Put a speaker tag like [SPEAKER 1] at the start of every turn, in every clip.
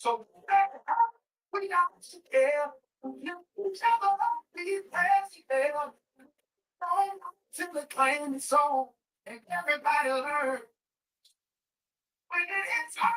[SPEAKER 1] So we got to care. You travel be there. To the claim song, and everybody learn when it's hard.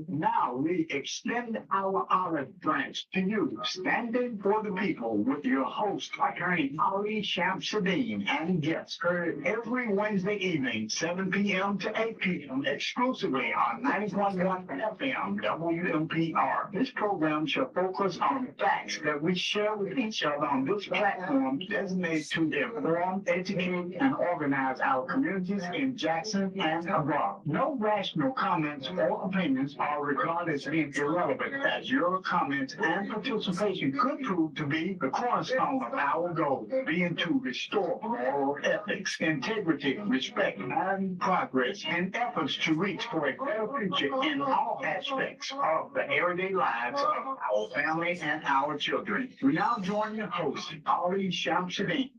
[SPEAKER 2] Now we extend our olive branch to you, standing for the people, with your host, attorney Ali Shamsuddin, and guests heard every Wednesday evening, 7 p.m. to 8 p.m., exclusively on 90.1 FM WMPR. This program shall focus on facts that we share with each other on this platform designated to inform, educate, and organize our communities in Jackson and abroad. No rational comments or opinions are regarded as being irrelevant, as your comments and participation could prove to be the cornerstone of our goal, being to restore moral ethics, integrity, respect, and progress in efforts to reach for a better future in all aspects of the everyday lives of our family and our children. We now join your host, Ali Shamsuddin.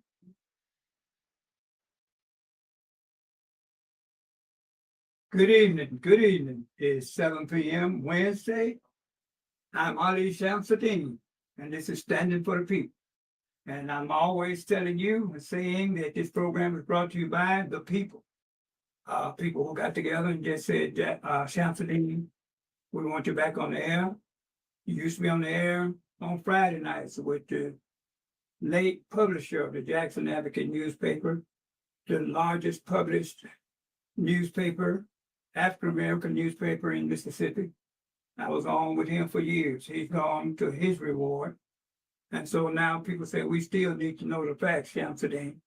[SPEAKER 3] Good evening. Good evening. It's 7 p.m. Wednesday. I'm Ali Shamsuddin, and this is Standing for the People. And I'm always telling you and saying that this program is brought to you by the people. People who got together and just said, Shamsuddin, we want you back on the air. You used to be on the air on Friday nights with the late publisher of the Jackson Advocate newspaper, the largest published newspaper, African-American newspaper in Mississippi. I was on with him for years. He's gone to his reward. And so now people say we still need to know the facts, Shamsuddin.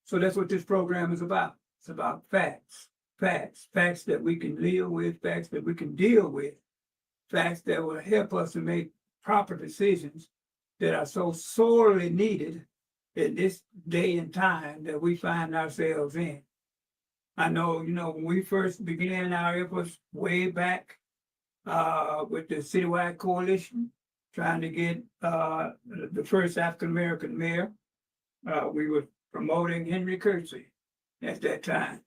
[SPEAKER 3] So that's what this program is about. It's about facts, facts that we can live with, facts that we can deal with, facts that will help us to make proper decisions that are so sorely needed in this day and time that we find ourselves in. I know, when we first began our efforts way back with the citywide coalition, trying to get the first African-American mayor, we were promoting Henry Kersey at that time.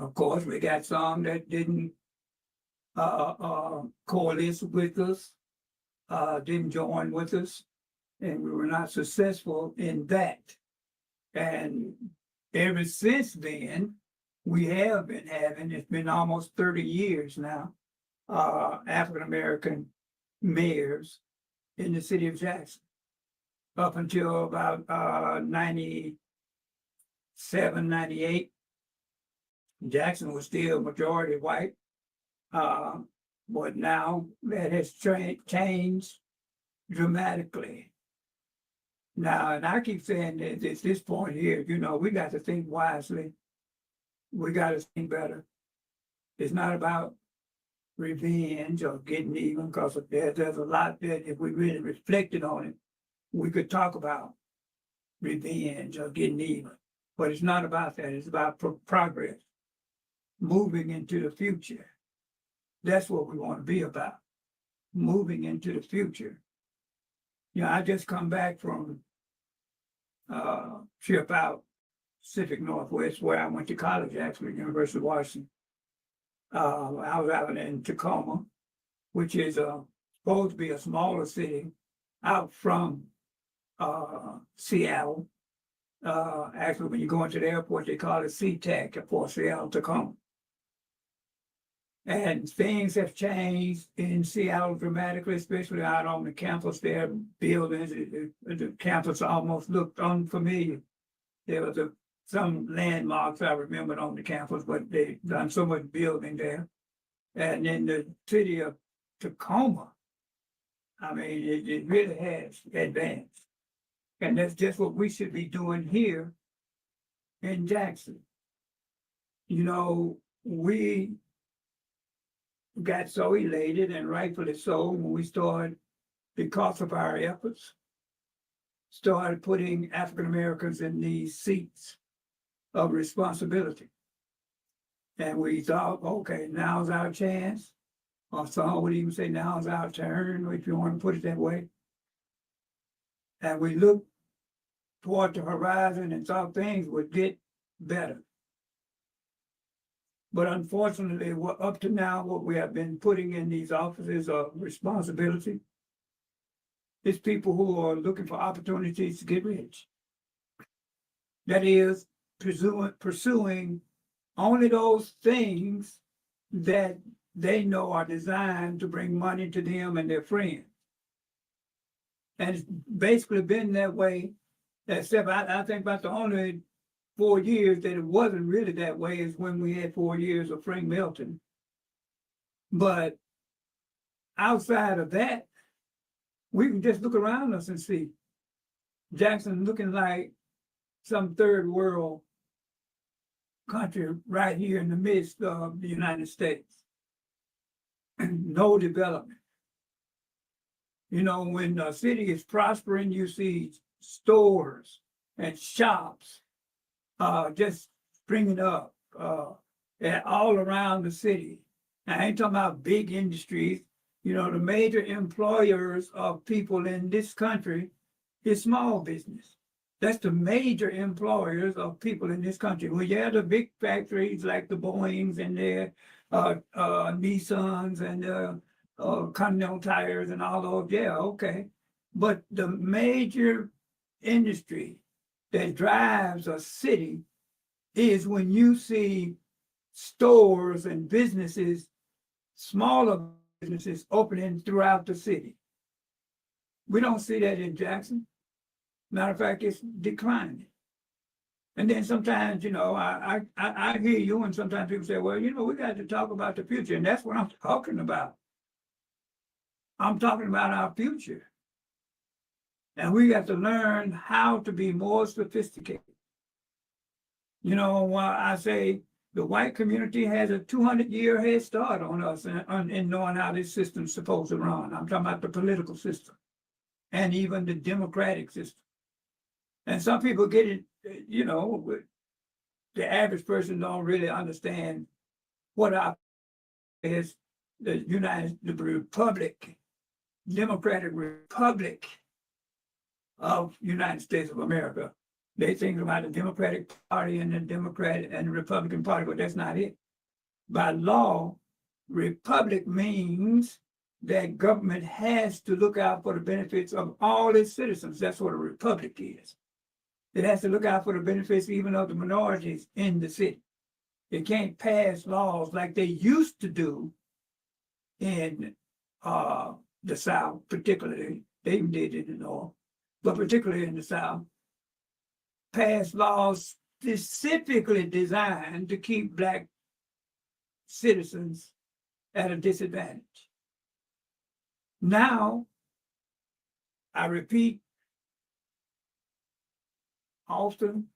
[SPEAKER 3] Of course, we got some that didn't coalesce with us, didn't join with us, and we were not successful in that. And ever since then, we have been having, it's been almost 30 years now, African-American mayors in the city of Jackson. Up until about 97, 98, Jackson was still majority white. But now that has changed dramatically. Now, and I keep saying that at this point here, we got to think wisely. We got to think better. It's not about revenge or getting even, because there's a lot that if we really reflected on it, we could talk about revenge or getting even. But it's not about that. It's about progress, moving into the future. That's what we want to be about, moving into the future. I just come back from trip out Pacific Northwest, where I went to college, actually, University of Washington. I was out in Tacoma, which is supposed to be a smaller city out from Seattle. Actually, when you go into the airport, they call it SeaTac for Seattle, Tacoma. And things have changed in Seattle dramatically, especially out on the campus. There are buildings. The campus almost looked unfamiliar. There was some landmarks I remembered on the campus, but they done so much building there. And in the city of Tacoma, I mean, it really has advanced. And that's just what we should be doing here in Jackson. We got so elated, and rightfully so, when we started, because of our efforts, started putting African Americans in these seats of responsibility. And we thought, okay, now's our chance. Or some would even say now's our turn, if you want to put it that way. And we looked toward the horizon and thought things would get better. But unfortunately, up to now, what we have been putting in these offices of responsibility is people who are looking for opportunities to get rich. That is, pursuing only those things that they know are designed to bring money to them and their friends. And it's basically been that way, except I think about the only 4 years that it wasn't really that way is when we had 4 years of Frank Milton. But outside of that, we can just look around us and see Jackson looking like some third world country right here in the midst of the United States. No development. You know, when a city is prospering, you see stores and shops just springing up all around the city. I ain't talking about big industries. You know, the major employers of people in this country is small business. That's the major employers of people in this country. Well, yeah, the big factories like the Boeings and their Nissans and Continental Tires and all those, yeah, okay. But the major industry that drives a city is when you see stores and businesses, smaller businesses opening throughout the city. We don't see that in Jackson. Matter of fact, it's declining. And then sometimes, you know, I hear you, and sometimes people say, well, you know, we got to talk about the future. And that's what I'm talking about. I'm talking about our future. And we got to learn how to be more sophisticated. You know, while I say the white community has a 200-year head start on us in knowing how this system's supposed to run. I'm talking about the political system and even the democratic system. And some people get it, you know, the average person don't really understand what our is the Republic, Democratic Republic of United States of America. They think about the Democratic Party and the Democrat and the Republican Party, but that's not it. By law, republic means that government has to look out for the benefits of all its citizens. That's what a republic is. It has to look out for the benefits even of the minorities in the city. It can't pass laws like they used to do in the South, particularly. They even did it in the North, but particularly in the South. Pass laws specifically designed to keep Black citizens at a disadvantage. Now, I repeat often,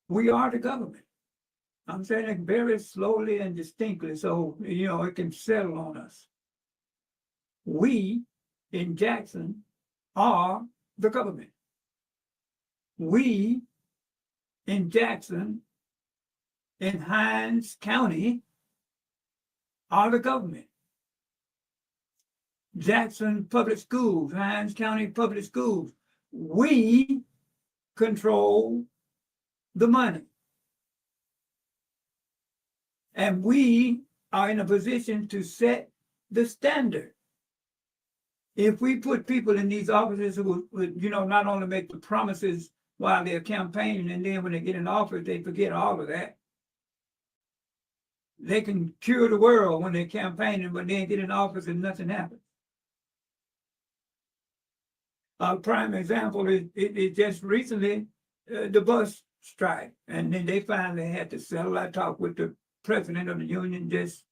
[SPEAKER 3] we are the government. I'm saying it very slowly and distinctly so, you know, it can settle on us. We in Jackson are the government. We in Jackson, in Hinds County, are the government. Jackson Public Schools, Hinds County Public Schools, we control the money. And we are in a position to set the standard. If we put people in these offices who would, you know, not only make the promises while they're campaigning, and then when they get in office, they forget all of that. They can cure the world when they're campaigning, but then get in office and nothing happens. A prime example is just recently the bus strike, and then they finally had to settle. I talked with the president of the union just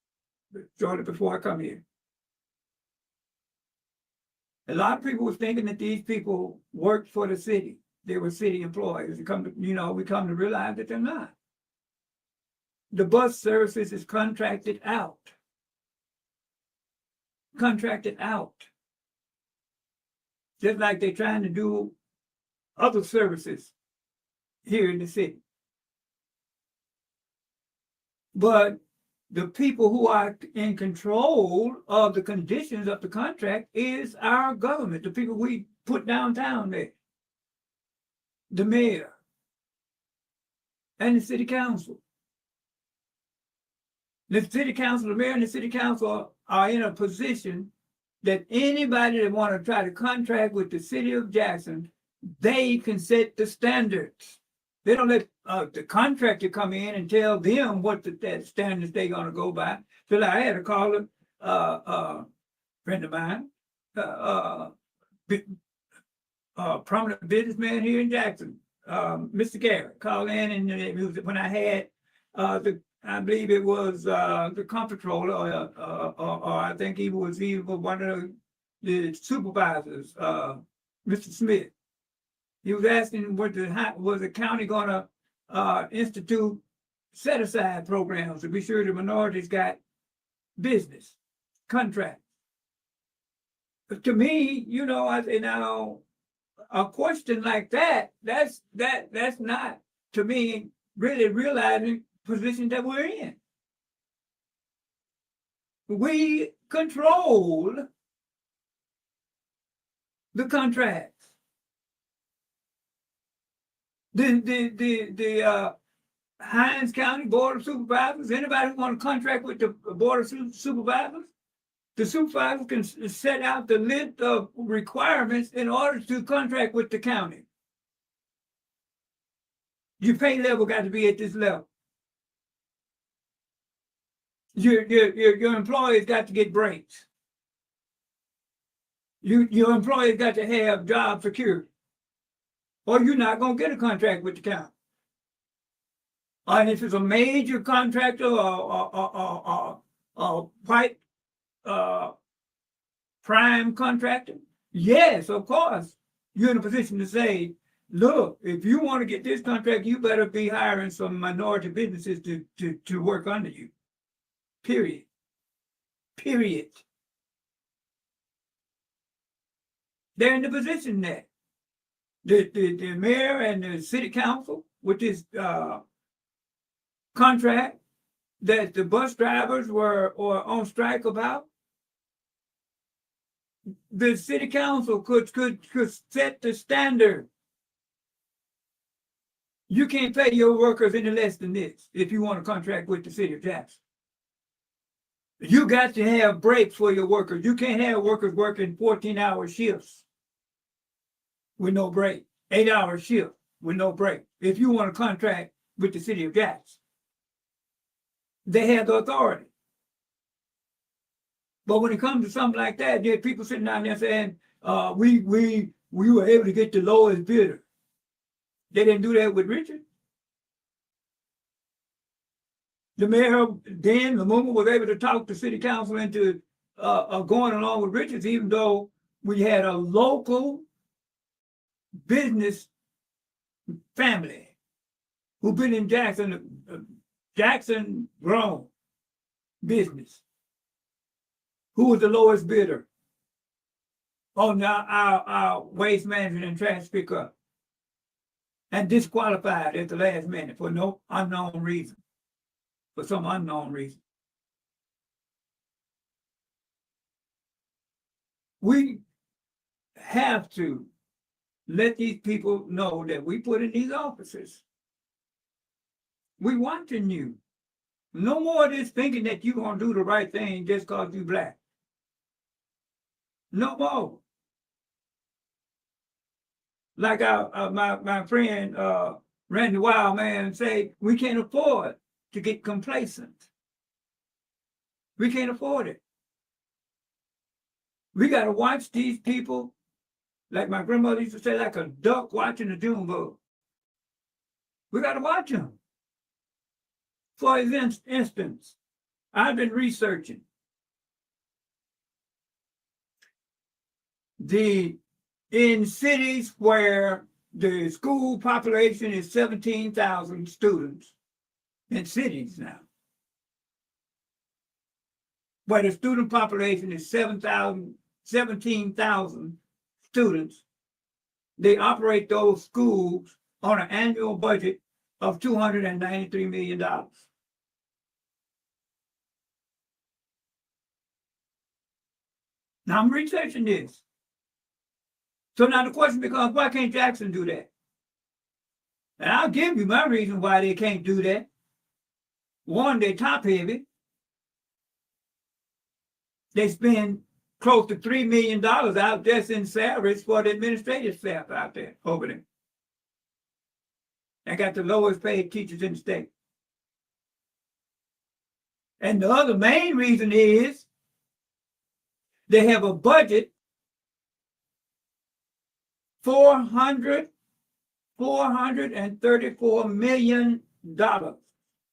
[SPEAKER 3] shortly before I come here. A lot of people were thinking that these people worked for the city. They were city employees. We come to realize that they're not. The bus services is contracted out. Contracted out. Just like they're trying to do other services here in the city. But the people who are in control of the conditions of the contract is our government, the people we put downtown there, the mayor and the city council. The city council, the mayor and the city council are in a position that anybody that want to try to contract with the city of Jackson, they can set the standards. They don't let the contractor come in and tell them what that standards they're going to go by. So like, I had to call a friend of mine, prominent businessman here in Jackson, Mr. Garrett, called in, and it was when I had I believe it was the comptroller, or I think he was even one of the supervisors, Mr. Smith. He was asking was the county going to institute set aside programs to be sure the minorities got business contracts. But to me, I say now a question like that's not, to me, really realizing position that we're in. We control the contracts. The Hines County Board of Supervisors, anybody who want to contract with the Board of Supervisors, the supervisor can set out the list of requirements in order to contract with the county. Your pay level got to be at this level. Your employees got to get breaks. Your employees got to have job security, or you're not going to get a contract with the county. And if it's a major contractor or white prime contractor, yes, of course, you're in a position to say, look, if you want to get this contract, you better be hiring some minority businesses to work under you. Period. They're in the position that the mayor and the city council, with this contract that the bus drivers were on strike about, the city council could set the standard. You can't pay your workers any less than this if you want to contract with the city of Jackson. You got to have breaks for your workers. You can't have workers working 14-hour shifts with no break, 8-hour shift with no break. If you want to contract with the city of Jackson, they have the authority. But when it comes to something like that, there are people sitting down there saying, we were able to get the lowest bidder. They didn't do that with Richard. The mayor then, Lumumba, was able to talk the city council into going along with Richards, even though we had a local business family who've been in Jackson grown business, who was the lowest bidder on our waste management and trash pickup, and disqualified at the last minute for no unknown reason. For some unknown reason. We have to let these people know that we put in these offices. We watching you. No more of this thinking that you're going to do the right thing just because you're black. No more. Like my friend Randy Wildman say, we can't afford to get complacent. We can't afford it. We got to watch these people, like my grandmother used to say, like a duck watching a June bug. We got to watch them. For instance, I've been researching in cities where the school population is 17,000 students, in cities now, where the student population is 17,000 students, they operate those schools on an annual budget of $293 million. Now I'm researching this. So now the question becomes, why can't Jackson do that? And I'll give you my reason why they can't do that. One, they're top heavy. They spend close to $3 million out just in salaries for the administrative staff out there, over there. They got the lowest paid teachers in the state. And the other main reason is they have a budget $434 million.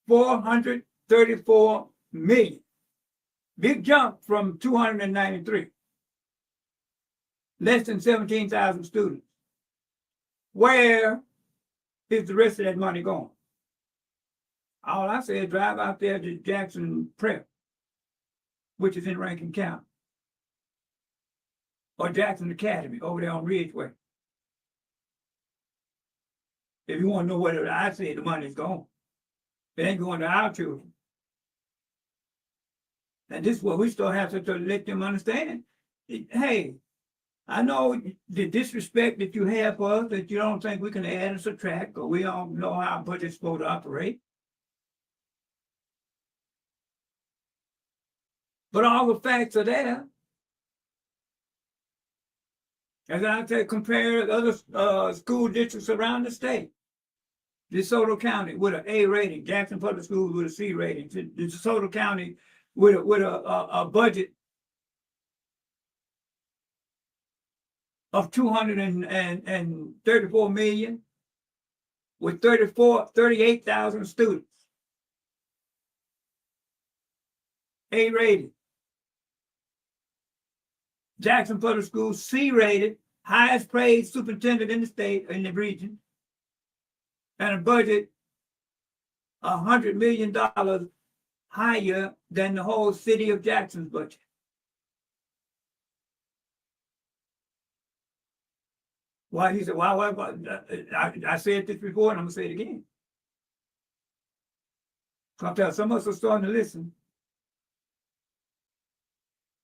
[SPEAKER 3] $434 million. Big jump from 293. Less than 17,000 students. Where is the rest of that money going? All I say is drive out there to Jackson Prep, which is in Rankin County, or Jackson Academy over there on Ridgeway. If you want to know where I say the money's going, it ain't going to our children. And this is what we still have to let them understand. Hey, I know the disrespect that you have for us, that you don't think we can add and subtract, or we don't know how our budget's supposed to operate. But all the facts are there. As I said, compare other school districts around the state. DeSoto County with an A rating, Jackson Public Schools with a C rating, DeSoto County with a budget of $234 million with 38,000 students. A rated. Jackson Public Schools C rated, highest paid superintendent in the state, in the region, and a budget $100 million higher than the whole city of Jackson's budget. Why? He said, why? I said this before and I'm going to say it again. I'll tell you, some of us are starting to listen.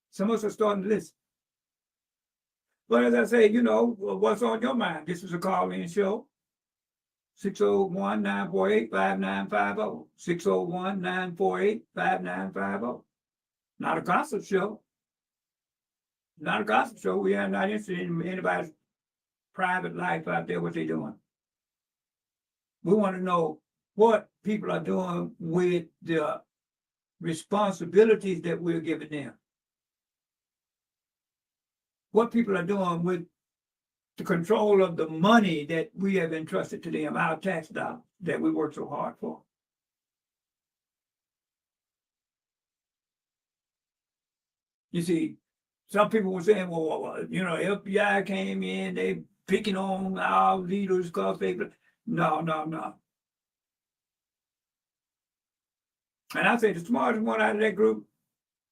[SPEAKER 3] Some of us are starting to listen. But as I say, you know, what's on your mind? This is a call-in show. 601-948-5950. 601-948-5950. Not a gossip show. Not a gossip show. We are not interested in anybody's private life out there, what they're doing. We want to know what people are doing with the responsibilities that we're giving them. What people are doing with the control of the money that we have entrusted to them, our tax dollars that we work so hard for. You see, some people were saying, well, you know, FBI came in, they picking on our leaders because they, no. And I say the smartest one out of that group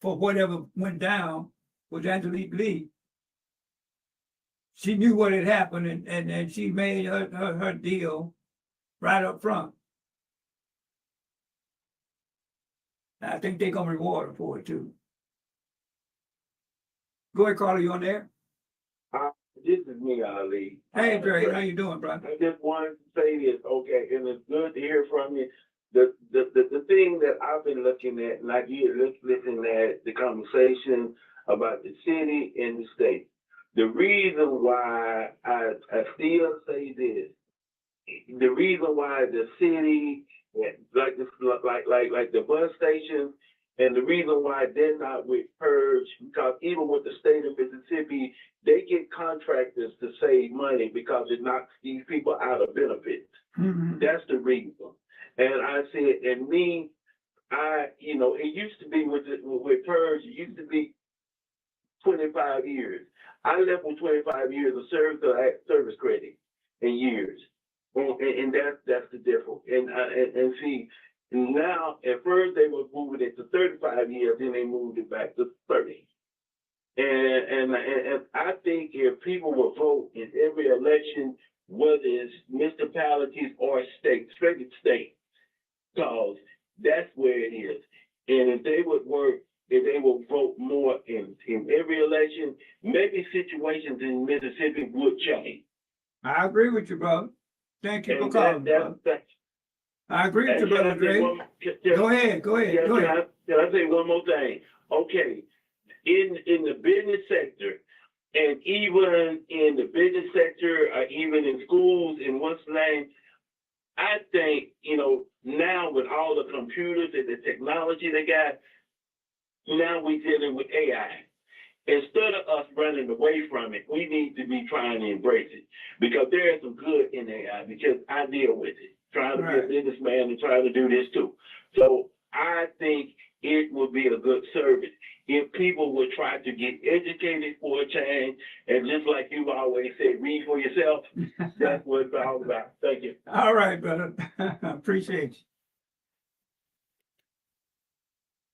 [SPEAKER 3] for whatever went down was Angelique Lee. She knew what had happened and she made her deal right up front. I think they're going to reward her for it too. Go ahead, Carla, you on there?
[SPEAKER 4] This is me, Ali.
[SPEAKER 3] Hey, Dre, how you doing, bro?
[SPEAKER 4] I just wanted to say this, okay, and it's good to hear from you. The thing that I've been looking at, and I did listen at the conversation about the city and the state. The reason why I still say this, the reason why the city, like the bus stations, and the reason why they're not with Purge, because even with the state of Mississippi, they get contractors to save money because it knocks these people out of benefits.
[SPEAKER 3] Mm-hmm.
[SPEAKER 4] That's the reason. And I said, and me, you know, it used to be with Purge, it used to be 25 years. I left with 25 years of service credit in years. And that's the difference. And see, now, at first they were moving it to 35 years, then they moved it back to 30. And I think if people will vote in every election, whether it's municipalities or state, because that's where it is. And if they would work, if they will vote more in every election, maybe situations in Mississippi would change.
[SPEAKER 3] I agree with you, brother. Thank you for
[SPEAKER 4] And
[SPEAKER 3] calling, brother. I agree with you,
[SPEAKER 4] and can
[SPEAKER 3] brother
[SPEAKER 4] I say
[SPEAKER 3] Dre.
[SPEAKER 4] one-
[SPEAKER 3] Go ahead, go ahead,
[SPEAKER 4] yeah,
[SPEAKER 3] go ahead.
[SPEAKER 4] can I say one more thing? Okay, in the business sector, and even in the business sector, or even in schools, in what's name, I think, now with all the computers and the technology they got, now we're dealing with AI. Instead of us running away from it, we need to be trying to embrace it, because there is some good in AI, because I deal with it, trying to
[SPEAKER 3] Right.
[SPEAKER 4] be a businessman and trying to do this too. So I think it would be a good service if people would try to get educated for a change, and just like you always say, read for yourself. That's what it's all about. Thank you.
[SPEAKER 3] All right, brother. Appreciate you.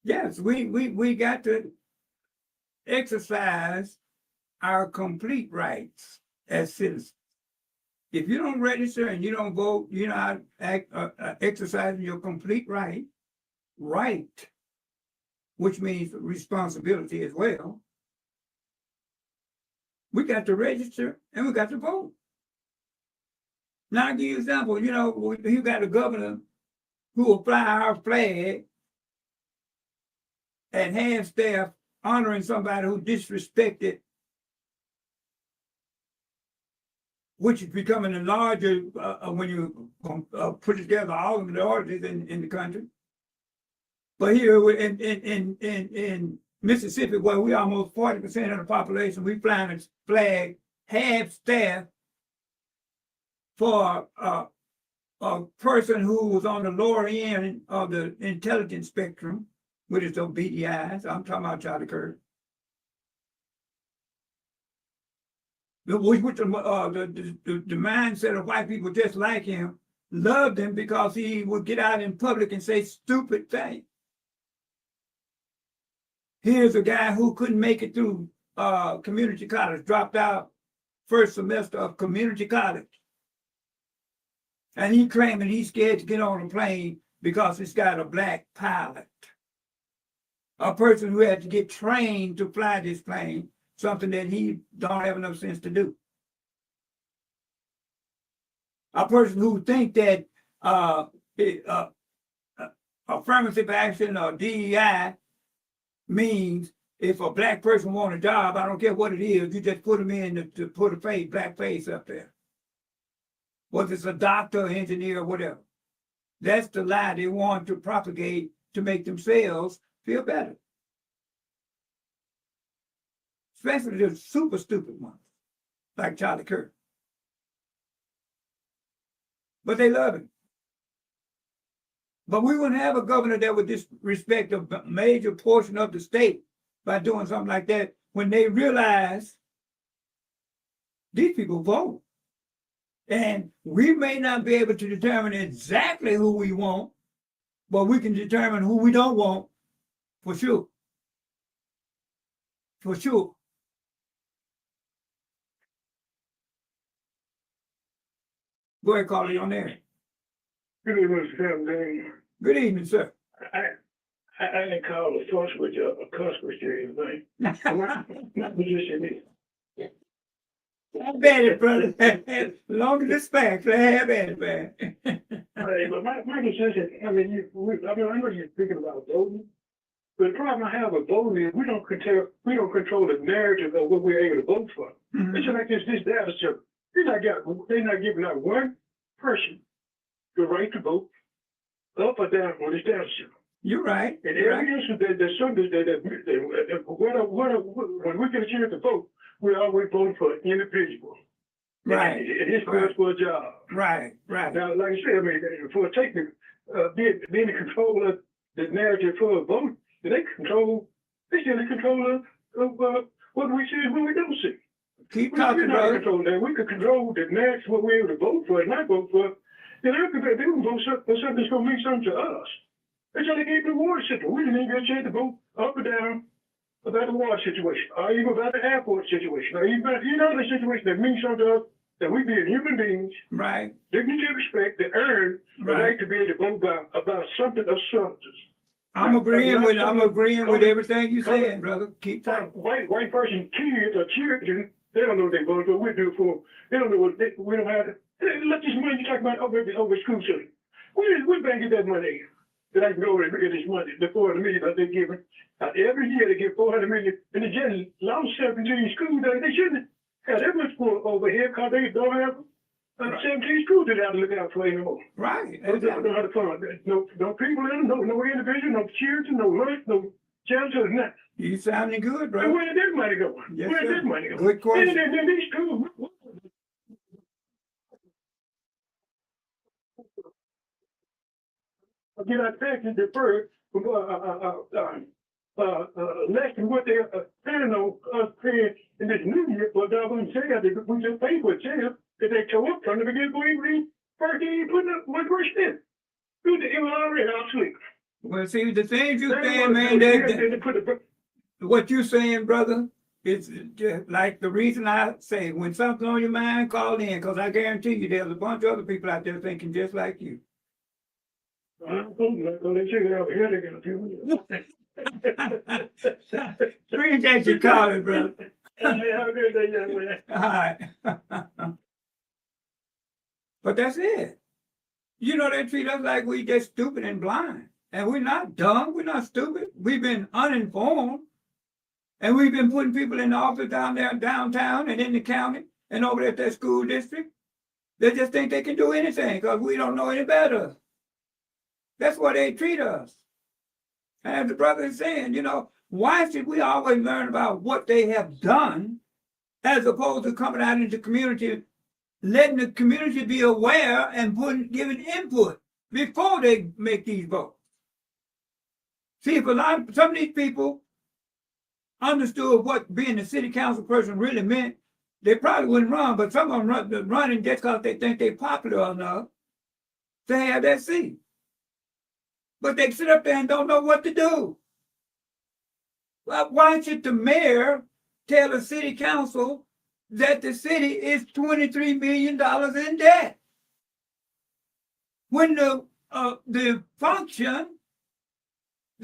[SPEAKER 3] Yes, we got to exercise our complete rights as citizens. If you don't register and you don't vote, you're not exercising your complete right, which means responsibility as well. We got to register and we got to vote. Now, I'll give you an example. You got a governor who will fly our flag and have staff honoring somebody who disrespected, which is becoming a larger when you put together all of the orders in the country. But here in Mississippi, where we almost 40% of the population, we flying a flag half staff for a person who was on the lower end of the intelligence spectrum, which is those beady eyes. I'm talking about Charlie Kirk. The mindset of white people just like him loved him because he would get out in public and say stupid things. Here's a guy who couldn't make it through community college, dropped out first semester of community college. And he claiming he's scared to get on a plane because it's got a black pilot. A person who had to get trained to fly this plane, something that he don't have enough sense to do. A person who think that affirmative action or DEI means if a black person want a job, I don't care what it is, you just put them in to put a black face up there. Whether it's a doctor, engineer, whatever. That's the lie they want to propagate to make themselves feel better. Especially the super stupid ones, like Charlie Kirk. But they love him. But we wouldn't have a governor that would disrespect a major portion of the state by doing something like that when they realize these people vote. And we may not be able to determine exactly who we want, but we can determine who we don't want for sure. For sure. Go ahead, Carly, on there.
[SPEAKER 5] Good evening, Sam.
[SPEAKER 3] Good evening, sir.
[SPEAKER 5] I didn't call a fuss with you, a cuss with you, anything. My position is.
[SPEAKER 3] I bet it, brother. As long as it's facts, I have it, man.
[SPEAKER 5] Hey, but my position, I know you're thinking about voting, but the problem I have with voting is we don't control the narrative of what we're able to vote for.
[SPEAKER 3] Mhm.
[SPEAKER 5] It's just like this data show. They're not giving out one person the right to vote up or down on this data show.
[SPEAKER 3] You're right.
[SPEAKER 5] And
[SPEAKER 3] You're
[SPEAKER 5] every
[SPEAKER 3] right.
[SPEAKER 5] issue there's something that when we get a chance to vote, we always vote for an individual.
[SPEAKER 3] Right.
[SPEAKER 5] And it's good for a job.
[SPEAKER 3] Right. Right.
[SPEAKER 5] Now, like I said, for taking being in control of the narrative for a vote, they still in control of what we see and what we don't see.
[SPEAKER 3] Keep
[SPEAKER 5] We're
[SPEAKER 3] talking,
[SPEAKER 5] not in
[SPEAKER 3] brother.
[SPEAKER 5] control of that. We could control the narrative, what we're able to vote for and not vote for. Then they can vote for something that's going to mean something to us. That's how they gave the water system. We didn't even get a chance to vote up or down about the water situation, or even about the airport situation, or even about the situation that means something to us, that we being human beings,
[SPEAKER 3] Right.
[SPEAKER 5] dignity and respect, that earn the
[SPEAKER 3] Right.
[SPEAKER 5] right to be able to vote about something of substance.
[SPEAKER 3] I'm agreeing with everything you saying, brother. Keep talking.
[SPEAKER 5] White person kids or children, they don't know what they vote for. We do for. They don't know what we don't have. Look, this money you talk about over school children. Where bank is that money? That I can go over and look at this money, the $400 million that they're giving. Every year they give $400 million, and the general lost 17 schools that they shouldn't have that much for over here because they don't have 17 schools that they have to look out for anymore.
[SPEAKER 3] Right.
[SPEAKER 5] They don't know how to fund it. No people in them, no individual, no children, no lunch, no janitors, nothing.
[SPEAKER 3] You sounding good,
[SPEAKER 5] And
[SPEAKER 3] bro.
[SPEAKER 5] where did that money go?
[SPEAKER 3] Yes,
[SPEAKER 5] Where
[SPEAKER 3] sir.
[SPEAKER 5] did that money go?
[SPEAKER 3] Good question.
[SPEAKER 5] And these schools, get our taxes deferred from less than what they're planning on us paying in this new year for doggone jail. We just paid for jail that they tore up from the beginning. We first even putting up one first in. It was already obsolete.
[SPEAKER 3] Well, see, the things you
[SPEAKER 5] That's
[SPEAKER 3] saying,
[SPEAKER 5] what
[SPEAKER 3] man,
[SPEAKER 5] they put the
[SPEAKER 3] what you saying, brother, is just like the reason I say when something's on your mind, call in, because I guarantee you there's a bunch of other people out there thinking just like you. Appreciate you calling, brother.
[SPEAKER 5] Have a good day, young man.
[SPEAKER 3] All right. But that's it. You know, they treat us like we just stupid and blind. And we're not dumb. We're not stupid. We've been uninformed. And we've been putting people in the office down there downtown and in the county and over at that school district. They just think they can do anything because we don't know any better. That's why they treat us. And as the brother is saying, you know, why should we always learn about what they have done as opposed to coming out into the community, letting the community be aware and giving input before they make these votes? See, if some of these people understood what being a city council person really meant, they probably wouldn't run, but some of them running just because they think they're popular enough to have that seat. But they sit up there and don't know what to do. Well, why should the mayor tell the city council that the city is $23 million in debt? When the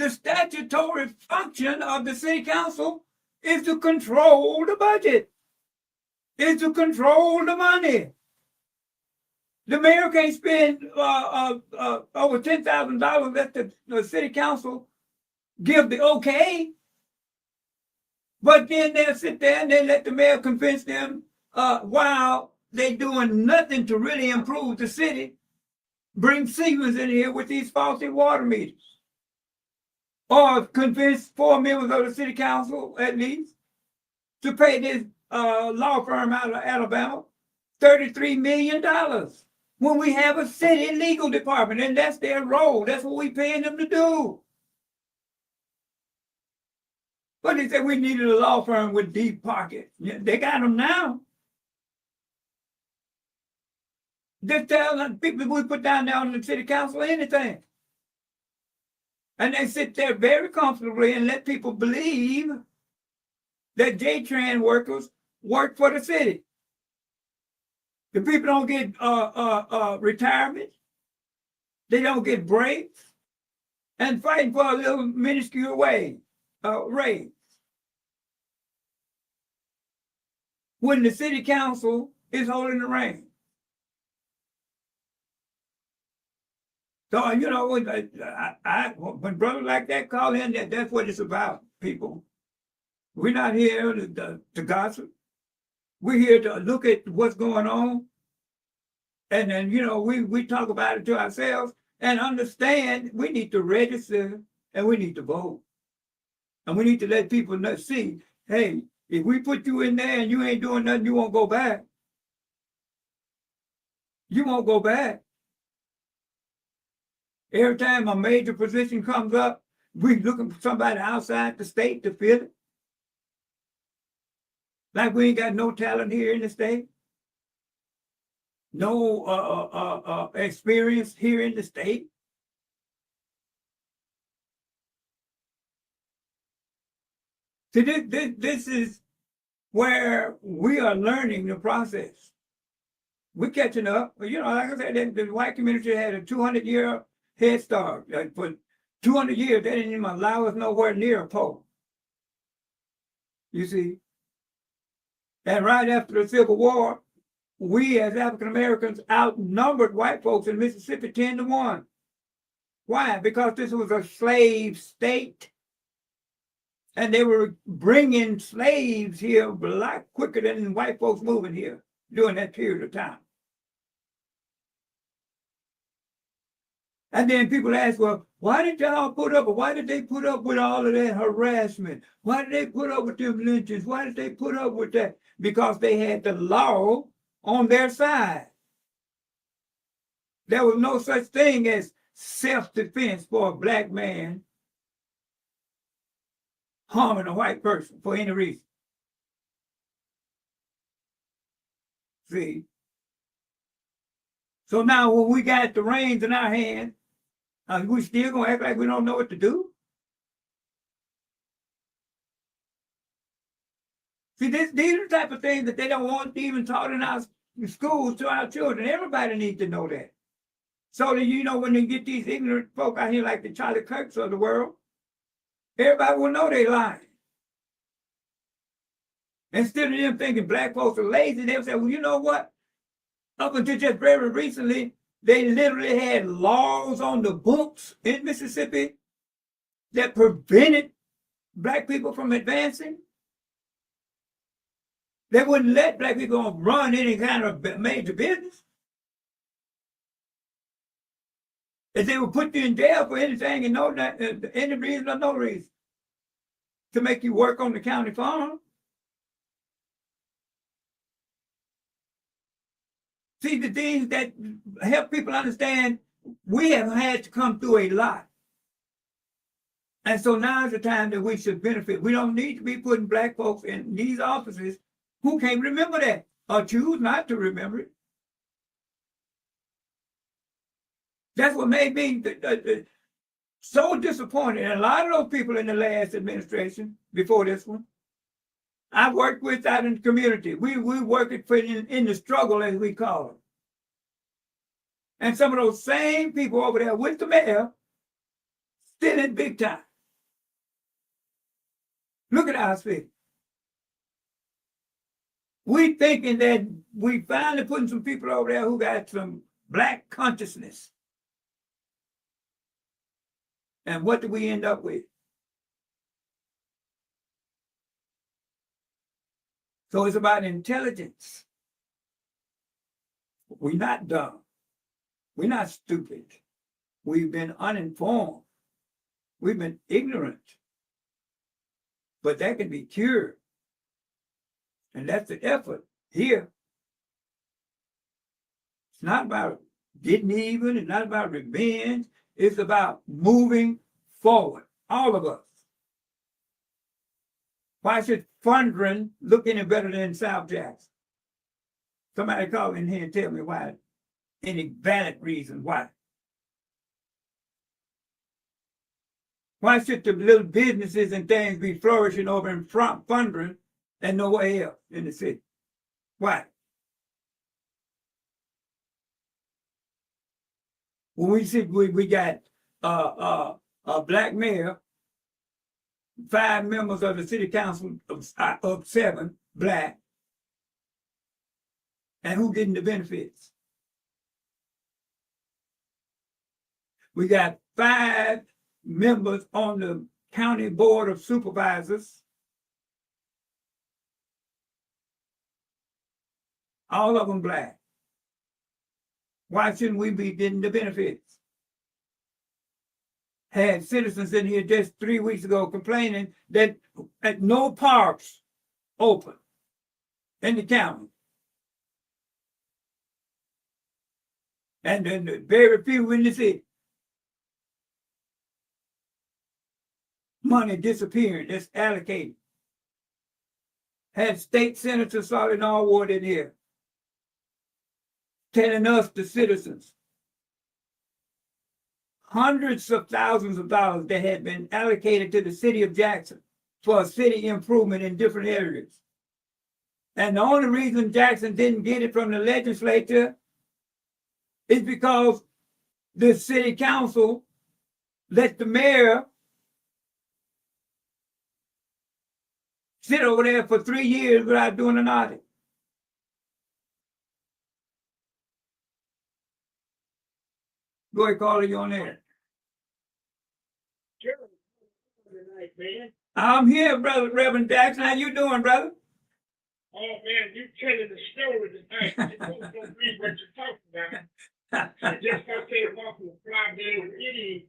[SPEAKER 3] statutory function of the city council is to control the budget, is to control the money. The mayor can't spend over $10,000 that the city council give the okay. But then they'll sit there and they let the mayor convince them while they're doing nothing to really improve the city, bring Siemens in here with these faulty water meters. Or convince 4 members of the city council, at least, to pay this law firm out of Alabama $33 million. When we have a city legal department, and that's their role. That's what we're paying them to do. But they said we needed a law firm with deep pockets. Yeah, they got them now. Just tell the people we put down there on the city council anything. And they sit there very comfortably and let people believe that J-Tran workers work for the city. The people don't get retirement. They don't get breaks. And fighting for a little minuscule raise. When the city council is holding the reins. So, you know, when brothers like that call in, that's what it's about, people. We're not here to gossip. We're here to look at what's going on. And then, you know, we talk about it to ourselves and understand we need to register and we need to vote. And we need to let people see, hey, if we put you in there and you ain't doing nothing, you won't go back. You won't go back. Every time a major position comes up, we're looking for somebody outside the state to fill it. Like we ain't got no talent here in the state. No experience here in the state. See, this is where we are learning the process. We're catching up. You know, like I said, the white community had a 200-year head start. For 200 years, they didn't even allow us nowhere near a pole. You see? And right after the Civil War, we as African Americans outnumbered white folks in Mississippi 10-1. Why? Because this was a slave state. And they were bringing slaves here a lot quicker than white folks moving here during that period of time. And then people ask, well, why did y'all put up, or why did they put up with all of that harassment? Why did they put up with them lynchings? Why did they put up with that? Because they had the law on their side. There was no such thing as self-defense for a black man harming a white person for any reason. See? So now when we got the reins in our hand, we still gonna act like we don't know what to do? See, these are the type of things that they don't want even taught in our schools to our children. Everybody needs to know that. So that, you know, when they get these ignorant folk out here like the Charlie Kirks of the world, everybody will know they lying. Instead of them thinking black folks are lazy, they'll say, well, you know what? Up until just very recently, they literally had laws on the books in Mississippi that prevented black people from advancing. They wouldn't let black people run any kind of major business. If they would put you in jail for anything and any reason or no reason to make you work on the county farm. See, the things that help people understand, we have had to come through a lot. And so now is the time that we should benefit. We don't need to be putting black folks in these offices who can't remember that or choose not to remember it. That's what made me so disappointed. And a lot of those people in the last administration before this one, I worked with out in the community. We worked in the struggle, as we call it. And some of those same people over there with the mayor still in big time. Look at our city. We thinking that we finally putting some people over there who got some black consciousness. And what do we end up with? So it's about intelligence. We're not dumb. We're not stupid. We've been uninformed. We've been ignorant. But that can be cured. And that's the effort here. It's not about getting even. It's not about revenge. It's about moving forward. All of us. Why should Fundren look any better than South Jackson? Somebody call in here and tell me why. Any valid reason why. Why should the little businesses and things be flourishing over in Fundren and nowhere else in the city? Why? When we see we got a black mayor, 5 members of the city council of 7 black, and who getting the benefits? We got 5 members on the county board of supervisors, all of them black. Why shouldn't we be getting the benefits? Had citizens in here just 3 weeks ago complaining that no parks open in the county. And then very few in the city. Money disappearing, that's allocated. Had State Senator Solid Norwood in here telling us, the citizens, hundreds of thousands of dollars that had been allocated to the city of Jackson for city improvement in different areas. And the only reason Jackson didn't get it from the legislature is because the city council let the mayor sit over there for 3 years without doing an audit. Go ahead, Carla, you on there.
[SPEAKER 5] Tonight, man.
[SPEAKER 3] I'm here, brother Reverend Jackson. How you doing, brother?
[SPEAKER 5] Oh man, you telling the story tonight. You don't read what you're talking about. And just like they walk from the fly day with Eddie,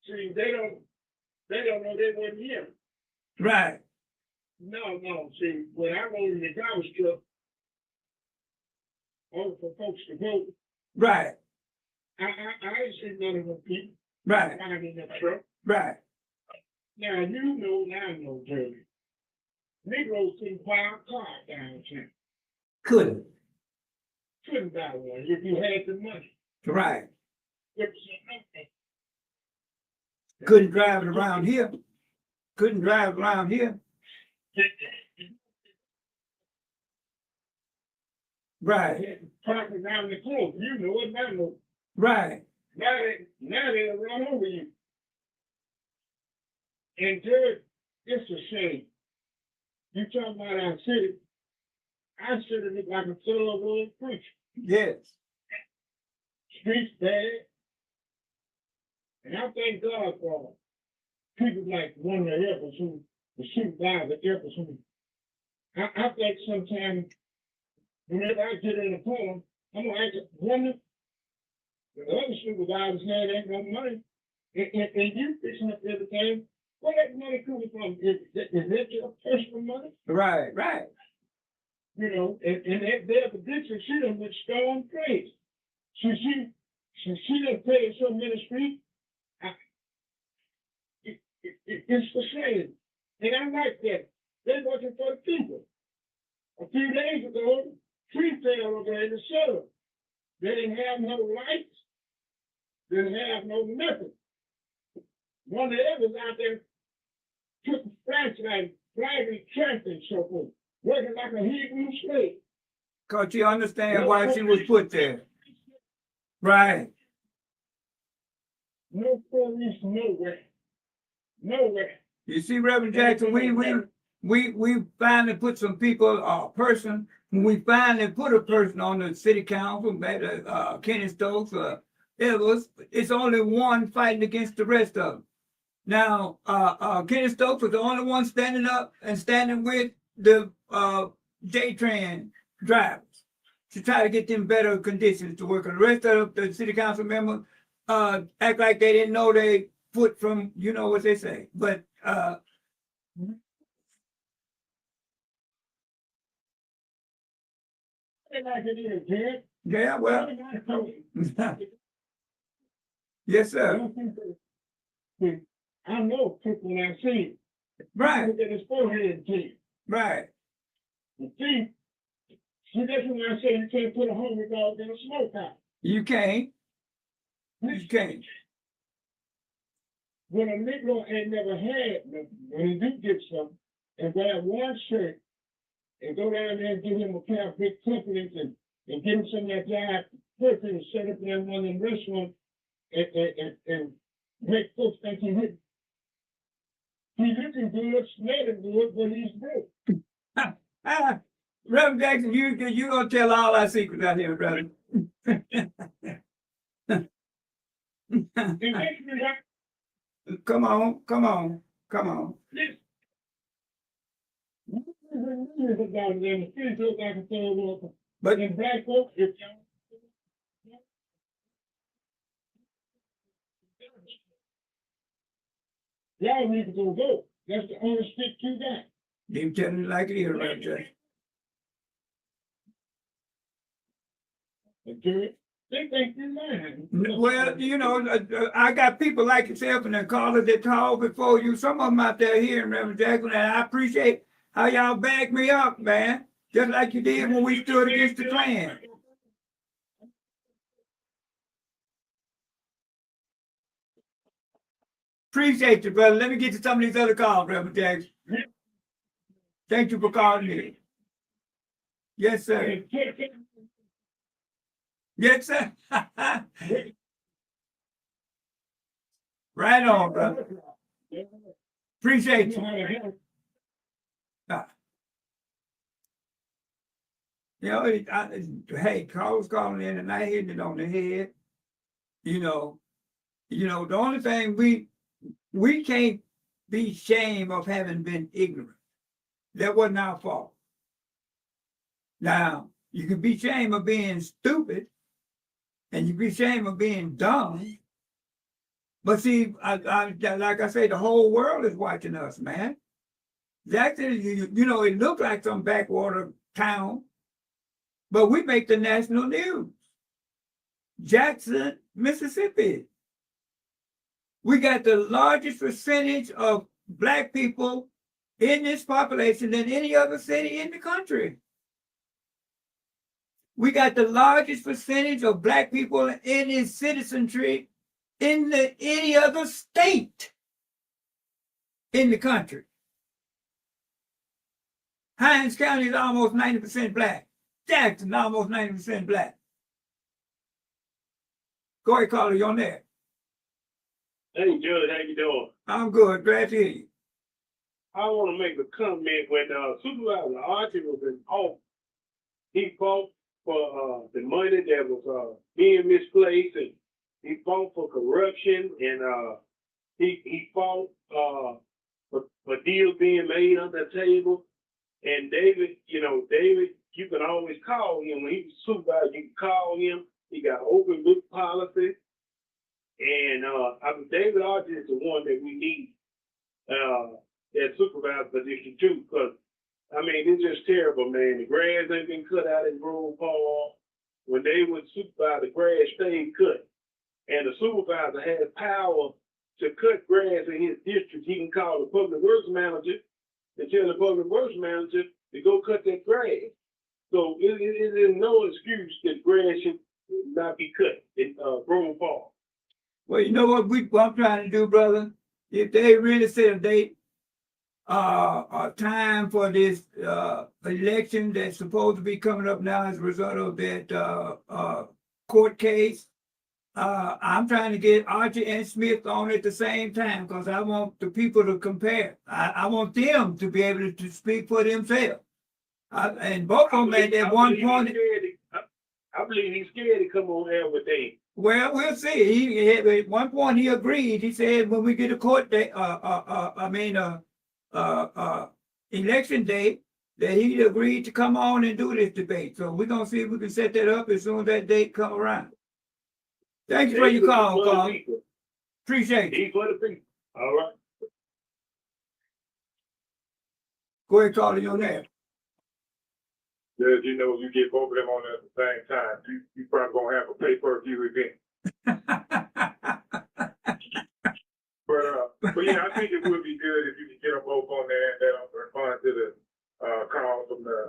[SPEAKER 5] see, they don't know they wasn't here.
[SPEAKER 3] Right,
[SPEAKER 5] No. See, when I rode in the garbage truck, only for folks to vote,
[SPEAKER 3] right,
[SPEAKER 5] I ain't seen none of them people
[SPEAKER 3] right,
[SPEAKER 5] riding in that truck.
[SPEAKER 3] right.
[SPEAKER 5] Now you know, and I know, Jerry. Negroes couldn't buy a car downtown.
[SPEAKER 3] Couldn't.
[SPEAKER 5] Couldn't buy one if you had the money.
[SPEAKER 3] Right.
[SPEAKER 5] It was nothing.
[SPEAKER 3] Couldn't drive it around here. Couldn't drive around here. Right,
[SPEAKER 5] Parking around the corner, you know it, I know.
[SPEAKER 3] right,
[SPEAKER 5] Now they run over you. And Jared, it's a shame. You talking about our city? Our city look like a third world preacher.
[SPEAKER 3] yes,
[SPEAKER 5] Streets bad. And I thank God for people like one of the Evans who, the supervisor Evans who, I think sometimes whenever I get in a poem, I'm gonna ask one the other supervisors had ain't no money. And you fixing up everything. Where that money coming from? Is that your personal money?
[SPEAKER 3] right, right.
[SPEAKER 5] You know, and their prediction, she done went stone crazy. She done paid so many streets. It's the same. And I like that. They're working for the people. A few days ago, tree fell over there in the shelter. They didn't have no lights. They didn't have no nothing. One of the others out there took a flashlight, flagging traffic and so forth, working like a Hebrew slave.
[SPEAKER 3] Cause you understand why she was put there. Right,
[SPEAKER 5] No police nowhere. Nowhere.
[SPEAKER 3] you see, Reverend Jackson, we finally put some people, person, when we finally put a person on the city council, Kenny Stokes, it's only one fighting against the rest of them. Now, Kenny Stokes was the only one standing up and standing with the J-Tran drivers to try to get them better conditions to work. And the rest of the city council members act like they didn't know they foot from, you know what they say. But
[SPEAKER 5] They like it is, Ted.
[SPEAKER 3] yeah, well, yes, sir.
[SPEAKER 5] I know people when I see it.
[SPEAKER 3] Right,
[SPEAKER 5] Look at his forehead, Ted.
[SPEAKER 3] right.
[SPEAKER 5] See, that's when I say you can't put a hungry dog in a smokehouse.
[SPEAKER 3] You can't. You can't.
[SPEAKER 5] When a Negro ain't never had nothing, when he do get something, and grab one shirt and go down there and give him a pair of big companies and give him some of that jive pussy and set up in one of them restaurants and make folks think he's hit. He's looking good, smelling good, but he's broke.
[SPEAKER 3] Reverend Jackson, you gonna tell all our secrets out here, brother.
[SPEAKER 5] It makes me like
[SPEAKER 3] Come on.
[SPEAKER 5] this. Down there in the streets look like a third world.
[SPEAKER 3] But
[SPEAKER 5] And black folks, if y'all need to go vote. That's the only stick you got.
[SPEAKER 3] you tell me like it is, Reverend Jackson.
[SPEAKER 5] They think you're lying.
[SPEAKER 3] Well, you know, I got people like yourself and the callers that called before you. Some of them out there here, Reverend Jackson, and I appreciate how y'all back me up, man. Just like you did when we stood against the Klan. Appreciate you, brother. Let me get to some of these other calls, Reverend Jackson. Thank you for calling me. Yes, sir. Yes, sir. Right on, brother. Appreciate you. You know, hey, Carl's calling in and I hitting it on the head. You know, the only thing we can't be ashamed of having been ignorant. That wasn't our fault. Now, you can be ashamed of being stupid, and you can be ashamed of being dumb. But see, like I say, the whole world is watching us, man. Jackson, it looked like some backwater town, but we make the national news. Jackson, Mississippi. We got the largest percentage of Black people in this population than any other city in the country. We got the largest percentage of Black people in its citizenry in any other state in the country. Hinds County is almost 90% Black. Jackson, almost 90% Black. Go ahead, caller, you on there.
[SPEAKER 5] Hey, Judge, how you doing?
[SPEAKER 3] I'm good. Glad to hear you.
[SPEAKER 5] I want to make a comment when Supervisor Archie was in office. He fought for the money that was being misplaced, and he fought for corruption, and he fought for deals being made on the table. And David, you can always call him. When he was supervisor, you can call him. He got open book policy. And David Archie is the one that we need that supervisor position too, because it's just terrible, man. The grass ain't been cut out in Grove Park. When they would supervise, the grass stayed cut. And the supervisor has power to cut grass in his district. He can call the public works manager and tell the public works manager to go cut that grass. So it is no excuse that grass should not be cut in Grove Park.
[SPEAKER 3] Well, you know what I'm trying to do, brother? If they really set a date, a time for this election that's supposed to be coming up now as a result of that court case, I'm trying to get Archie and Smith on at the same time because I want the people to compare. I want them to be able to speak for themselves. And both of them at one point.
[SPEAKER 5] I believe he's scared to come on air with Dave.
[SPEAKER 3] Well, we'll see. At one point he agreed. He said when we get a court date, election date, that he agreed to come on and do this debate. So we're gonna see if we can set that up as soon as that date come around. Thank you for your call, Carl. Appreciate you.
[SPEAKER 5] He's for the people. All right.
[SPEAKER 3] Go ahead, Carl, you're on there.
[SPEAKER 5] Judge, you get both of them on at the same time. You probably gonna have a pay-per-view event. But yeah, I think it would be good if you could get them both on there and then respond to the call from the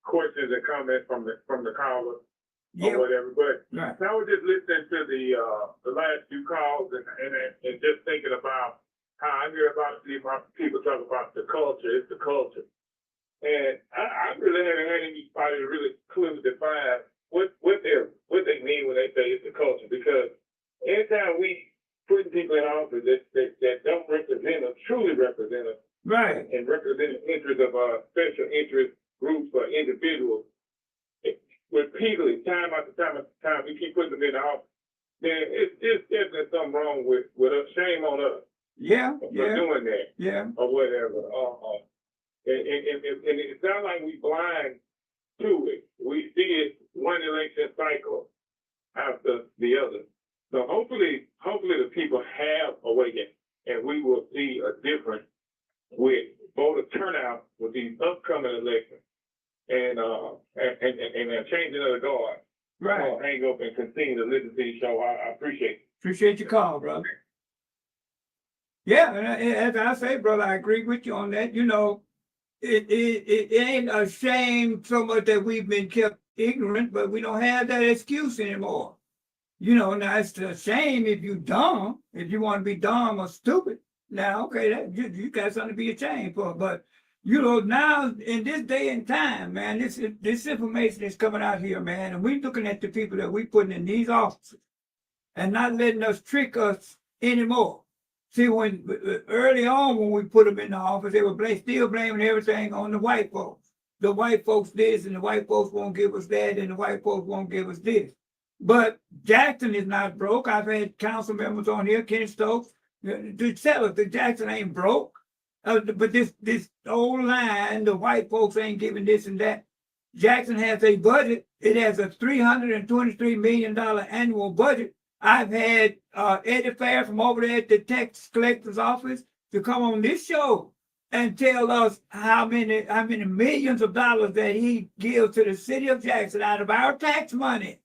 [SPEAKER 5] questions and comments from the caller or whatever. But
[SPEAKER 3] right.
[SPEAKER 5] I was just listening to the last few calls and just thinking about how I hear about people talk about the culture. It's the culture. And I really haven't had anybody to really clearly define what they mean when they say it's the culture. Because anytime we put people in office that don't represent us, truly represent us,
[SPEAKER 3] right,
[SPEAKER 5] and represent the interests of special interest groups or individuals, repeatedly, time after time, we keep putting them in office, then it's definitely something wrong with us. Shame on us.
[SPEAKER 3] Yeah,
[SPEAKER 5] for doing that.
[SPEAKER 3] Yeah.
[SPEAKER 5] Or whatever. And it sounds like we blind to it. We see it one election cycle after the other. So hopefully the people have awakened, and we will see a difference with voter turnout with these upcoming elections, and a changing of the guard.
[SPEAKER 3] Right.
[SPEAKER 5] I'll hang up and continue to listen to your show. I appreciate it.
[SPEAKER 3] Appreciate your call, brother. Yeah, and as I say, brother, I agree with you on that. It ain't a shame so much that we've been kept ignorant, but we don't have that excuse anymore. Now it's a shame if you dumb, if you want to be dumb or stupid. Now, okay, you got something to be ashamed for. But now in this day and time, man, this information is coming out here, man, and we're looking at the people that we putting in these offices and not letting us trick us anymore. See, when early on when we put them in the office, they were still blaming everything on the white folks. The white folks this, and the white folks won't give us that, and the white folks won't give us this. But Jackson is not broke. I've had council members on here, Kenny Stokes, to tell us that Jackson ain't broke. But this old line, the white folks ain't giving this and that. Jackson has a budget. It has a $323 million annual budget. I've had Eddie Fair from over there at the tax collector's office to come on this show and tell us how many millions of dollars that he gives to the city of Jackson out of our tax money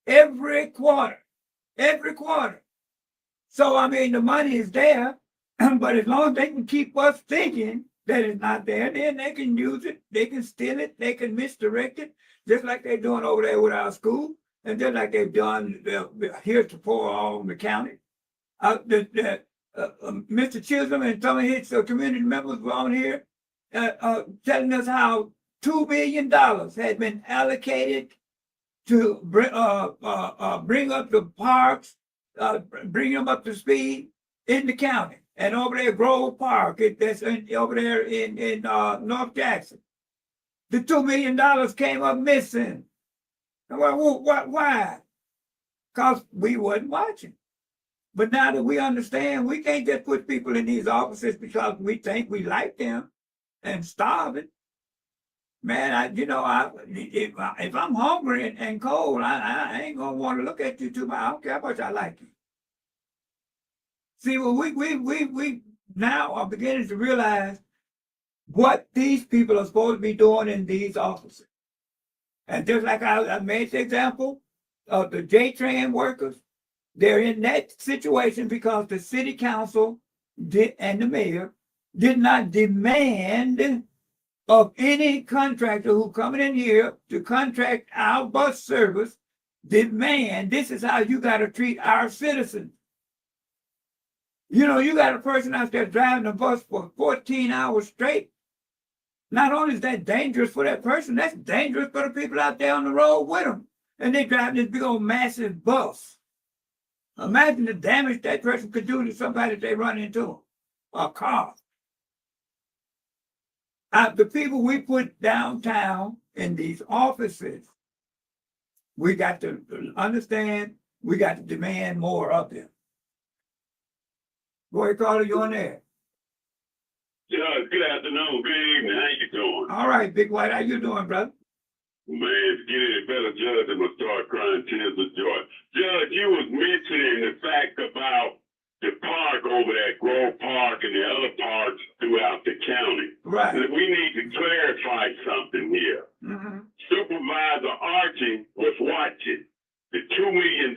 [SPEAKER 3] every quarter. So, I mean, the money is there, but as long as they can keep us thinking that it's not there, then they can use it, they can steal it, they can misdirect it, just like they're doing over there with our school, and just like they've done heretofore all in the county. Mr. Chisholm and some of his community members were on here telling us how $2 million had been allocated to bring up the parks, bring them up to speed in the county. And over there, Grove Park, that's over there in North Jackson. The $2 million came up missing. Well, why? Because we wasn't watching. But now that we understand, we can't just put people in these offices because we think we like them and starve it. Man, if I'm hungry and cold, I ain't gonna want to look at you too much. I don't care how much I like you. See, well, we now are beginning to realize what these people are supposed to be doing in these offices. And just like I made the example of the J-Train workers, they're in that situation because the city council and the mayor did not demand of any contractor who coming in here to contract our bus service, demand this is how you got to treat our citizens. You know, you got a person out there driving a bus for 14 hours straight. Not only is that dangerous for that person, that's dangerous for the people out there on the road with them. And they driving this big old massive bus. Imagine the damage that person could do to somebody if they run into a car. The people we put downtown in these offices, we got to understand, we got to demand more of them. Go ahead, Carter, you on there.
[SPEAKER 6] Judge, good afternoon, good evening. How you doing?
[SPEAKER 3] All right, Big White, how you doing, brother?
[SPEAKER 6] Man, to get any better, Judge, I'm going to start crying tears of joy. Judge, you was mentioning the fact about the park over there, Grove Park and the other parks throughout the county.
[SPEAKER 3] Right.
[SPEAKER 6] And we need to clarify something here.
[SPEAKER 3] Mm-hmm.
[SPEAKER 6] Supervisor Archie was watching. The $2 million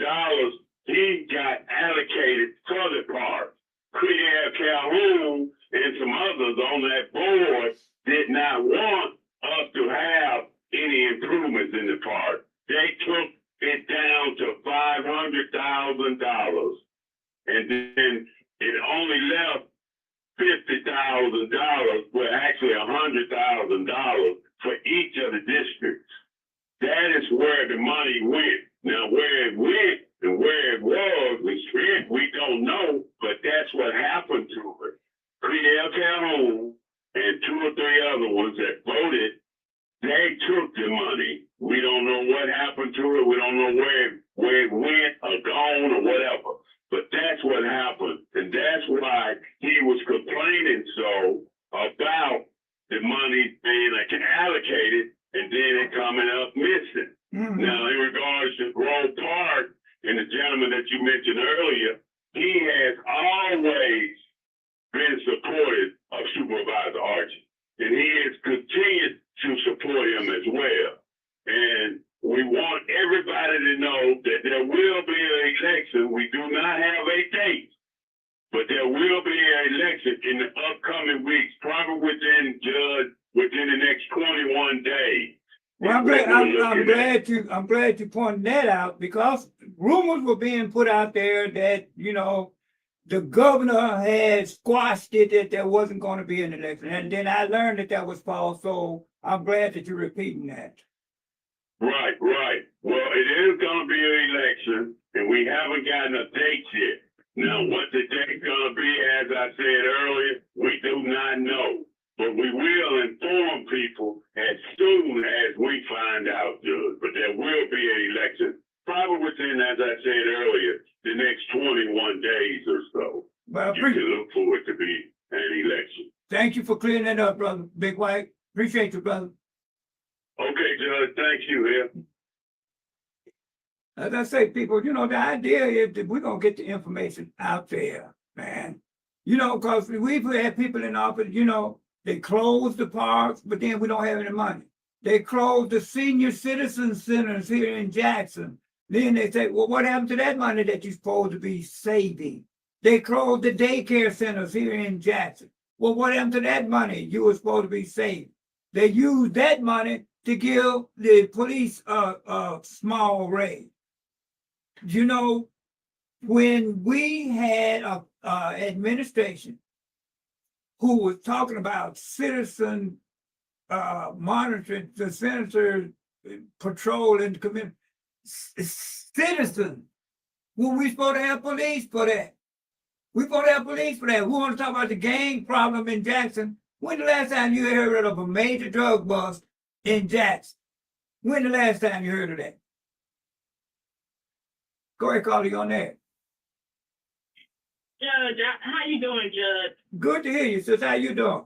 [SPEAKER 6] he got allocated for the park. Creole Calhoun and some others on that board did not want us to have any improvements in the park. They took it down to $500,000, and then it only left $50,000, well, actually $100,000 for each of the districts. That is where the money went. Now, where it went and where it was spent, we don't know, but that's what happened to it. Creole Calhoun and 2 or 3 other ones that voted, they took the money. We don't know what happened to it. We don't know where it went or gone or whatever. But that's what happened. And that's why he was complaining so about the money being allocated and then it coming up missing. Mm-hmm. Now, in regards to Grove Park and the gentleman that you mentioned earlier, he has always been supportive of Supervisor Archie. And he has continued to support him as well. And we want everybody to know that there will be an election. We do not have a date, but there will be an election in the upcoming weeks, probably within the next 21 days.
[SPEAKER 3] Well, I'm glad you pointed that out, because rumors were being put out there that, you know, the governor had squashed it, that there wasn't going to be an election. And then I learned that was false. So I'm glad that you're repeating that.
[SPEAKER 6] Right. Well, it is going to be an election, and we haven't gotten a date yet. Now, what the date's gonna be, as I said earlier, we do not know. But we will inform people as soon as we find out, Judge. But there will be an election, probably within, as I said earlier, the next 21 days or so.
[SPEAKER 3] Well,
[SPEAKER 6] You can look forward to be an election.
[SPEAKER 3] thank you for clearing that up, brother. Big White. Appreciate you, brother.
[SPEAKER 6] Okay, Judge, thank you, here.
[SPEAKER 3] As I say, people, the idea is that we're going to get the information out there, man. Because we've had people in office, they closed the parks, but then we don't have any money. They closed the senior citizen centers here in Jackson. Then they say, well, what happened to that money that you're supposed to be saving? They closed the daycare centers here in Jackson. Well, what happened to that money you were supposed to be saving? They used that money to give the police a small raise. When we had a administration who was talking about citizen monitoring, the senator patrol in the community, citizen, well, we supposed to have police for that. We supposed to have police for that. We want to talk about the gang problem in Jackson. When the last time you heard of a major drug bust in Jackson? When the last time you heard of that? Go ahead, Carly, on that.
[SPEAKER 7] Judge, how you doing, Judge?
[SPEAKER 3] Good to hear you, sis. How you doing?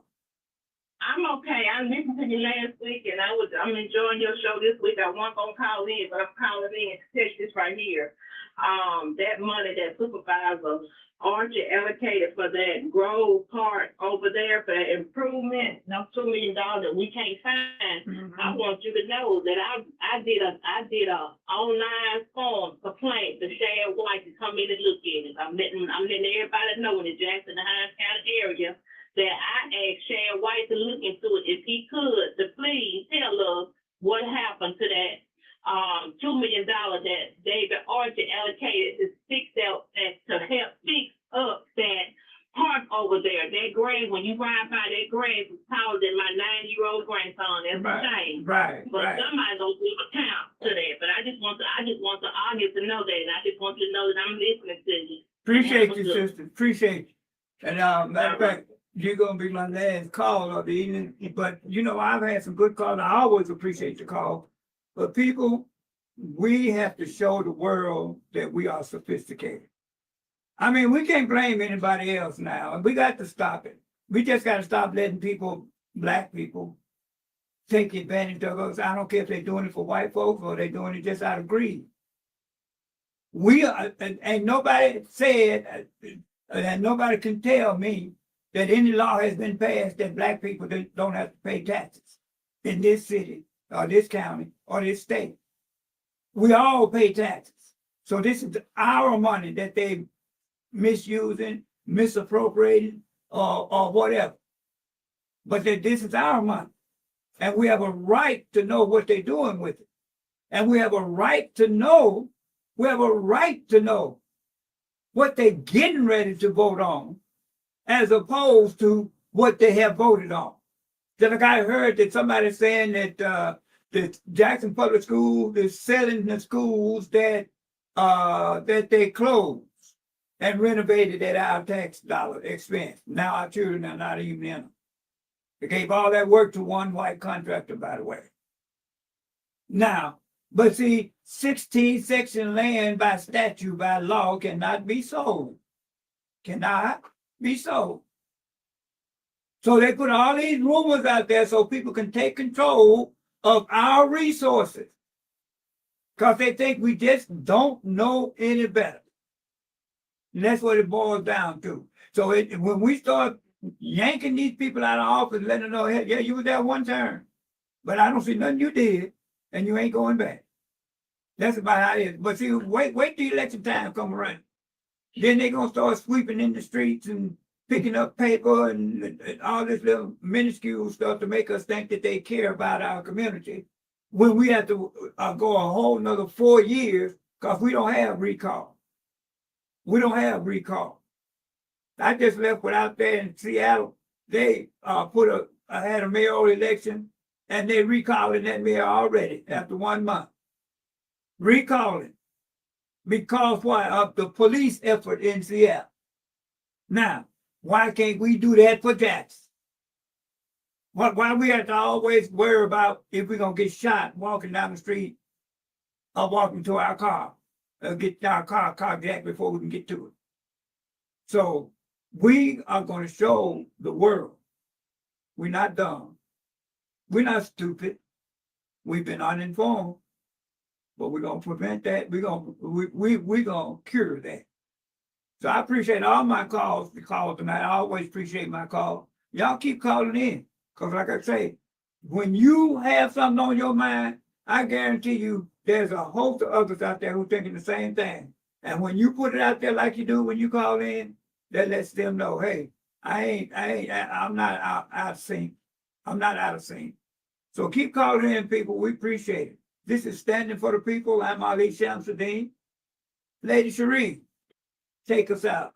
[SPEAKER 7] I'm okay. I listened to you last week, and I'm enjoying your show this week. I wasn't gonna call in, but I'm calling in to catch this right here. That money that Supervisor Archie allocated for that Grove Park over there for improvement, no $2 million that we can't find.
[SPEAKER 3] Mm-hmm.
[SPEAKER 7] I want you to know that I did a online form complaint to Shad White to come in and look at it. I'm letting everybody know in the Jackson and Hines County area that I asked Shad White to look into it if he could, to please tell us what happened to that $2 million that David Archie allocated to to help fix up that park over there. That grave, when you ride by that grave, is taller than my 9-year-old grandson. That's a shame.
[SPEAKER 3] Right.
[SPEAKER 7] But somebody don't give account to that. But I just want the audience to know that, and I just want you to know that I'm listening to you.
[SPEAKER 3] Appreciate you, sister. Appreciate you. And matter of fact, you're gonna be my last call of the evening. But I've had some good calls. I always appreciate the call. But people, we have to show the world that we are sophisticated. I mean, we can't blame anybody else now, and we got to stop it. We just got to stop letting black people, take advantage of us. I don't care if they're doing it for white folks or they're doing it just out of greed. And nobody said, and nobody can tell me that any law has been passed that black people don't have to pay taxes in this city or this county or this state. We all pay taxes. So this is our money that they misusing, misappropriating, or whatever. But this is our money. And we have a right to know what they're doing with it. And we have a right to know what they're getting ready to vote on, as opposed to what they have voted on. Just like I heard that somebody saying that the Jackson Public Schools is selling the schools that they closed and renovated at our tax dollar expense. Now our children are not even in them. They gave all that work to one white contractor, by the way. Now, but see, 16 section land by statute, by law, cannot be sold. Cannot be sold. So they put all these rumors out there so people can take control of our resources, because they think we just don't know any better. And that's what it boils down to. So when we start yanking these people out of office, letting them know, hey, yeah, you were there one term, but I don't see nothing you did, and you ain't going back. That's about how it is. But see, wait till election time come around. Then they're going to start sweeping in the streets and picking up paper and all this little minuscule stuff to make us think that they care about our community, when we have to go a whole nother 4 years because we don't have recall. We don't have recall. I just left out there in Seattle. They had a mayoral election, and they recalling that mayor already after 1 month. Recalling. Because why? Of the police effort in Seattle. Now, why can't we do that for Jackson? Why we have to always worry about if we're gonna get shot walking down the street or walking to our car, or get our car carjacked before we can get to it. So we are gonna show the world we're not dumb. We're not stupid. We've been uninformed, but we're gonna prevent that. We're gonna cure that. So I appreciate all my calls tonight. I always appreciate my call. Y'all keep calling in. Because like I say, when you have something on your mind, I guarantee you there's a host of others out there who thinking the same thing. And when you put it out there like you do when you call in, that lets them know, hey, I'm not out of sync. I'm not out of sync. So keep calling in, people. We appreciate it. This is Standing for the People. I'm Ali Shamsuddin. Lady Cherie, take us out.